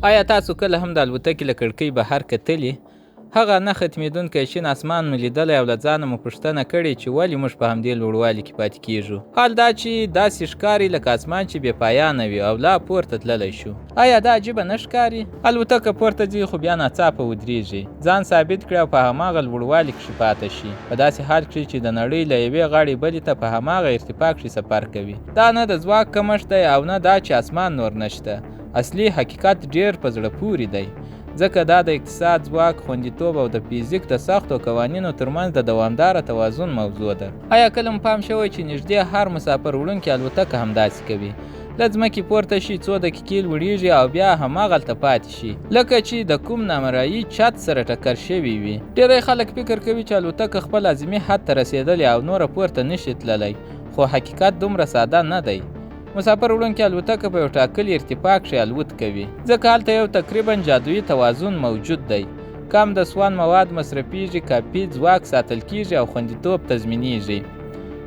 آیا تاسو کله هم د الوتکې له کړکۍ بهر کتلي؟ هغه نه ختمېدونکی شین اسمان مو لیدلی او له ځانه مو پوښتنه کړې چې ولې موږ په همدې لوړوالي کې پاتې کیږو. حال دا چې داسې ښکاري لکه اسمان چې بې پایانه وي او لا پورته تللی شو. آیا دا عجیبه نه ښکاري؟ الوتکه پورته ځي خو بیا ناڅاپه ودرېږي، ځان ثابت کړي او په هماغه لوړوالي کښې پاته شي، په داسې حال کښې چې د نړۍ له یوې غاړې بلې ته په هماغه ارتفاع کښې سفر کوي. دا نه د ځواک کمښت دی او نه دا چې اسمان نور نشته. اصلي حقیقت ډېر په زړه پورې دی، ځکه دا د اقتصاد، ځواک، خوندیتوب او د فیزیک د سختو قوانینو ترمنځ د دوامداره توازن موضوع ده. آیا کله مو پام شوی چې نږدې هر مسافر وړونکې الوتکه همداسې کوي؟ له ځمکې پورته شي، څو دقیقې لوړېږي او بیا هماغلته پاتې شي، لکه چې د کوم نامرئي چت سره ټکر شوي وي. ډېری خلک فکر کوي چې الوتکه خپل لازمي حد ته رسېدلې او نوره پورته نشي تللی، خو حقیقت دومره ساده نه دی. مسافر وړونکې الوتکه په یو ټاکلي ارتفاع کښې الوت کوي، ځکه هلته یو تقریبا جادويي توازن موجود دی. کم د سون مواد مصرفیږي، کافي ځواک ساتل کیږي او خوندیتوب تضمینیږي.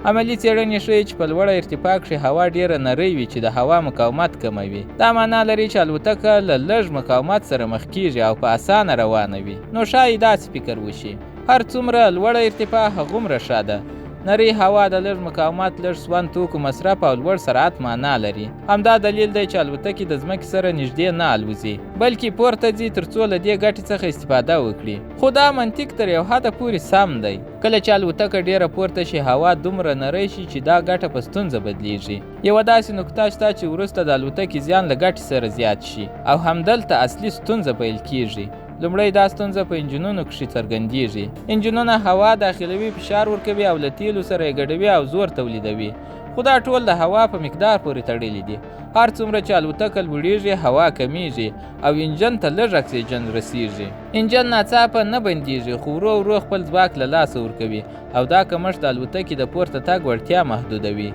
عملي څېړنې ښیي چې په لوړه ارتفاع کښې هوا ډېره نرۍ وي چې د هوا مقاومت کموي. دا معنا لري چې الوتکه له لږ مقاومت سره مخ کیږي او په اسانه روانه وي. نو ښایي داسې فکر وشي، هر څومره لوړه ارتفاع هغومره ښه ده. نری هوا د لږ مقاومت، لږ سون توکو مصرف او لوړ سرعت معنا لري. همدا دلیل دی چې الوتکې د ځمکې سره نږدې نه الوځي، بلکې پورته ځي تر څو له دې ګټې څخه استفاده وکړي. خو دا منطق تر یو حده پورې سم دی. کله چې الوتکه ډېره پورته شي، هوا دومره نری شي چې دا ګټه په ستونزه بدلیږي. یوه داسې نکته شته چې وروسته د الوتکې زیان له ګټې سره زیات شي او همدلته اصلي ستونزه پیل کیږي. لومړی دا ستونزه په انجنونو کښې څرګندېږي. انجنونه هوا داخلوي، فشار ورکوي او له تیلو سره یې ګډوي او زور تولیدوي. خو دا ټول د هوا په مقدار پورې تړلي دي. هر څومره چې الوتکه لوړېږي، هوا کمیږي او انجن ته لږ اکسیجن رسیږي. انجن ناڅاپه نه بندېږي، خو ورو ورو خپل ځواک له لاسه ورکوي او دا کمښت د الوتکې د پورته تګ وړتیا محدودوي.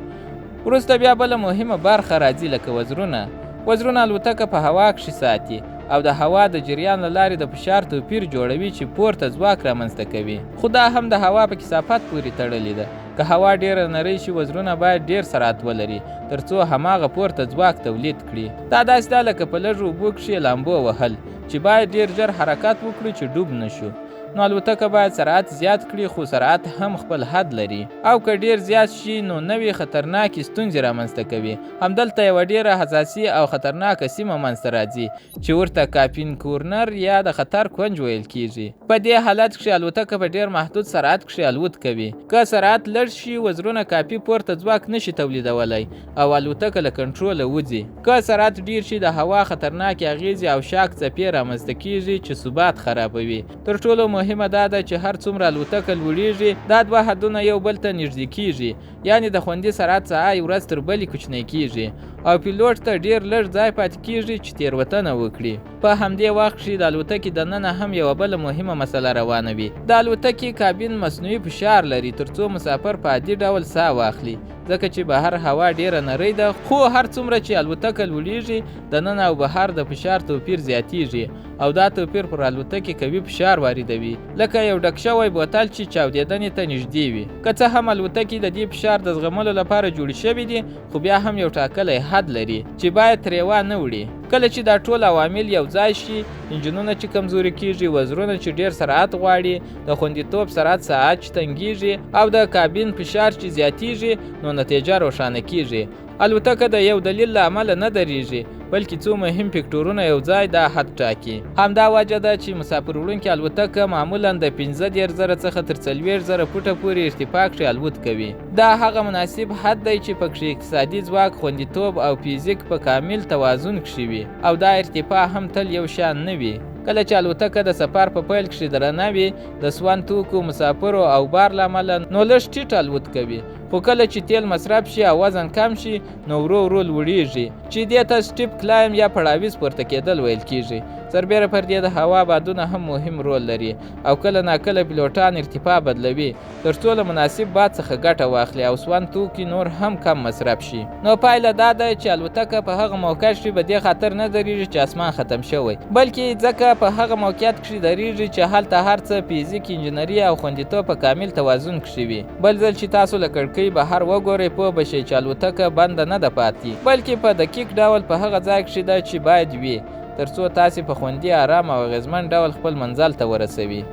وروسته بیا بله مهمه برخه راځي، لکه وزرونه. وزرونه الوتکه په هوا کښې ساتي او د هوا د جریان له لارې د فشار توپیر جوړوي چې پورته ځواک رامنځته کوي. خو دا هم د هوا په کثافت پورې تړلې ده. که هوا ډېره نری شي، وزرونه باید ډېر سرعت ولري تر څو هماغه پورته ځواک تولید کړي. دا داسې ده لکه په لږو اوبو کښې لامبو وهل، چې باید ډېر ژر حرکت وکړو چې ډوب نشو. نو الوتکه باید سرعت زیات کړي، خو سرعت هم خپل حد لري، او که ډېر زیات شي نو نوې خطرناکې ستونزې رامنځته کوي. همدلته یوه ډېره حساسي او خطرناکه سیمه منځته راځي چې ورته کاپین کورنر یا د خطر کونج ویل کیږي. په دې حالت کښې الوتکه په ډېر محدود سرعت کښې الوت کوي. که سرعت لږ شي، وزرونه کافي پورته ځواک نشي تولیدولی او الوتکه له کنټروله وځي. که سرعت ډېر شي، د هوا خطرناکې اغېزې او شاک څپې رامنځته کیږي چې ثبات خرابوي. تر ټولو مهمه دا ده چې هر څومره الوتکه لوړېږي، دا دوه حدونه یو بل ته نږدې کیږي، یعنې د خوندي سرعت ساحه یې ورځ تر بلې کوچنۍ کیږي او پیلوټ ته ډېر لږ ځای پاتې کیږي چې تېروتنه وکړي. په همدې وخت کښې د الوتکې دننه هم یوه بله مهمه مسله روانه وي. د الوتکې کابین مصنوعي فشار لري تر څو مسافر په عادي ډول ساه واخلي، ځکه چې بهر هوا ډېره نرۍ ده. خو هر څومره چې الوتکه لوړېږي، دننه او بهر د فشار توپیر زیاتېږي او دا توپیر پر الوتکې قوي فشار واردوي، لکه یو ډک شوی بوتل چې چاودېدنې ته نږدې وي. که څه هم الوتکې د دې فشار د زغملو لپاره جوړې شوي دي، خو بیا هم یو ټاکلی حد لري چې باید ترې وانه وړي. کله چې دا ټول عوامل یو ځای شي، انجنونه چې کمزوري کیږي، وزرونه چې ډېر سرعت غواړي، د خوندیتوب سرعت ساعت چې تنګېږي او د کابین فشار چې زیاتېږي، نو نتیجه روښانه کیږي. الوتکه د یو دلیل له امله نه درېږي، بلکې څو مهم فکټورونه یو ځای دا حد ټاکي. همدا وجه ده چې مسافر وړونکې الوتکه معمولا د 15,000 څخه تر 40,000 فوټه پورې ارتفاع کښې الوت کوي. دا هغه مناسب حد دی چې پکښې اقتصادي ځواک، خوندیتوب او فیزیک په کامل توازن کښې وي، او دا ارتفاع هم تل یو شان نه وي. کله چې الوتکه د سفر په پیل کښې درنه وي، د سون توکو، مسافرو او بار له امله نو لږ ټیټ الوت کوي. خو کله چې تیل مصرف شي او وزن کم شي، نو ورو ورو لوړېږي، چې دې ته سټیپ کلایم یا پړاویز پورته کېدل ویل کیږي. سربیره پر دې د هوا بادونه هم مهم رول لري او کله ناکله پیلوټان ارتفاع بدلوي تر څو له مناسب باد څخه ګټه واخلي او سون توکي نور هم کم مصرف شي. نو پایله دا ده چې الوتکه په هغه موقع کښې په دې خاطر نه درېږي چې اسمان ختم شوی، بلکې ځکه په هغه موقعیت کښې درېږي چې هلته هر څه فیزیک، انجنیري او خوندیتوب په کامل توازن کښې وي. بل ځل چې تاسو له کړکۍ بهر وګورئ، پوه به شئ چې الوتکه بنده نه ده پاتې، بلکې په دقیق ډول په هغه ځای کښې ده چې باید وي. ترڅو تاسې په خوندي، آرام او اغیزمن ډول خپل منزل ته ورسوي.